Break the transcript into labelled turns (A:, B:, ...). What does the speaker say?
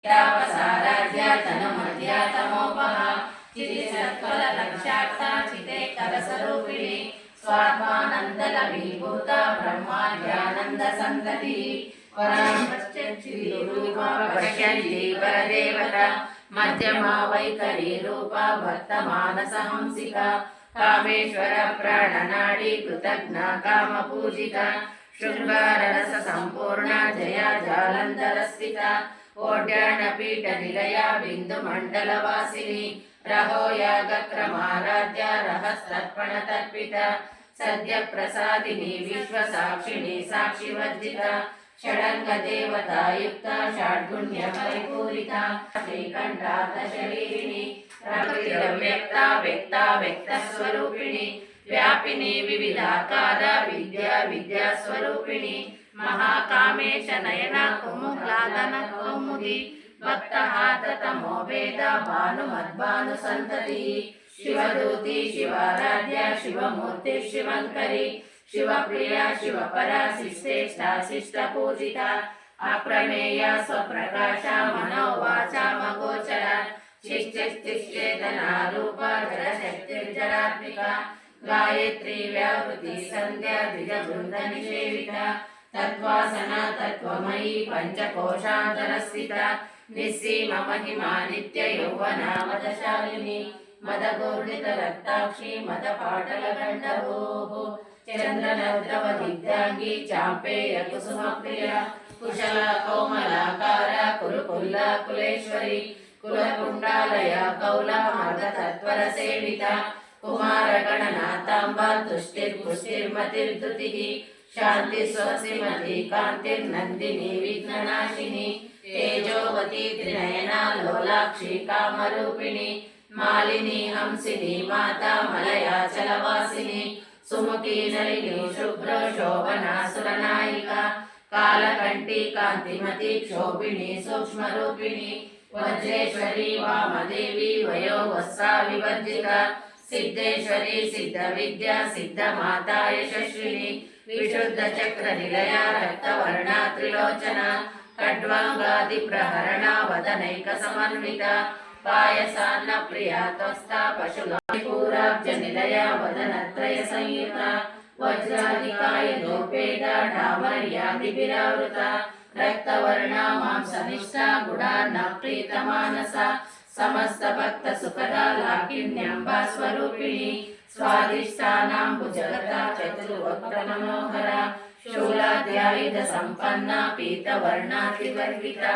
A: यावसाराध्या तनुमध्या तमोपहा चितिसत्फललक्ष्यार्था चिते करस्वरूपिणी स्वात्मानन्दलभीभूता ब्रह्माद्यानन्दसन्ततिः वरं पश्यन्ति परदेवता मध्यमा वैखरी रूपा भक्तमानसहंसिका कामेश्वर प्राणनाडी कृतज्ञा कामपूजिता शृंगाररस संपूर्णा जया जालंधरस्थिता ओड्याणपीठनिलया बिन्दुमण्डलवासिनी रहो यागक्रमाराध्या रहस्तर्पणतर्पिता सद्यप्रसादिनी विश्वसाक्षिणी साक्षिवर्जिता षडङ्गदेवतायुक्ता षड्गुण्यपरिपूरिता श्रीकण्ठार्थशरीरिणी प्रकृतिरव्यक्ता व्यक्ता व्यक्तस्वरूपिणी व्यापिनी विविधाकार विद्या विद्यास्वरूपिणी महाकामेश नयना कुमुह्लादन कौमुदी भक्तहाततमो वेद भानुमद्भानुसन्ततिः शिवदूती शिवाराध्या शिवमूर्ति शिवङ्करी शिवप्रिया शिवपरा शिष्टेष्टा शिष्टपूजिता अप्रमेया स्वप्रकाशा मनोवाचा मगोचरा शिष्टिश्चेतना रूपा जडशक्तिर्जडात्मिका गायत्री व्यावृति संध्या द्विजवृन्दनिषेविता तत्त्वासना तत्त्वमयी पञ्चकोशान्तरस्थिता निस्सीमा महिमा नित्ययौवना मदशालिनी मदगौर्णितरक्ताक्षी मदपाटलगण्डभूः चन्द्रनद्रवदिग्धाङ्गी चाम्पेय कुसुमप्रिया कुशला कौमलाकारा कुरुकुल्ला कुलेश्वरी कुलकुण्डालया कौला मर्दतत्परसेविता कुमारगणनाथाम्बा तुष्टिर्पुष्टिर्मतिर्धृतिः शान्ति स्वस्तिमती कान्तिर्नन्दिनी विघ्ननाशिनी तेजोवती त्रिनयना लोलाक्षी कामरूपिणी मालिनी हंसिनी माता मलयाचलवासिनी सुमुखी नलिनी शुभ्र शोभना सुरनायिका कालकंठी कांतिमती क्षोभिणी सूक्ष्मरूपिणी वज्रेश्वरी वामदेवी वयो वस्सा विवर्जिता सिद्धेश्वरी सिद्धविद्या सिद्धमाता यशस्विनी विशुद्धचक्रनिलया रक्तवर्णा त्रिलोचना खड्वाङ्गादिप्रहरणा वदनैकसमन्विता पायसान्न प्रिया त्वस्ता पशुपूराब्जनिलया वदनत्रयसंयुता वज्रादिकायदोपेता डामर्यादिभिरावृता रक्तवर्णा मांसनिष्ठा गुडार्णा प्रीतमानसा समस्त भक्त सुखदा लाकिन्यम्बा स्वरूपिणी स्वादिष्टानाम्बुजगता चतुर्वक्त्रमनोहरा शूलाद्यायुध संपन्ना पीतवर्णातिवर्गिता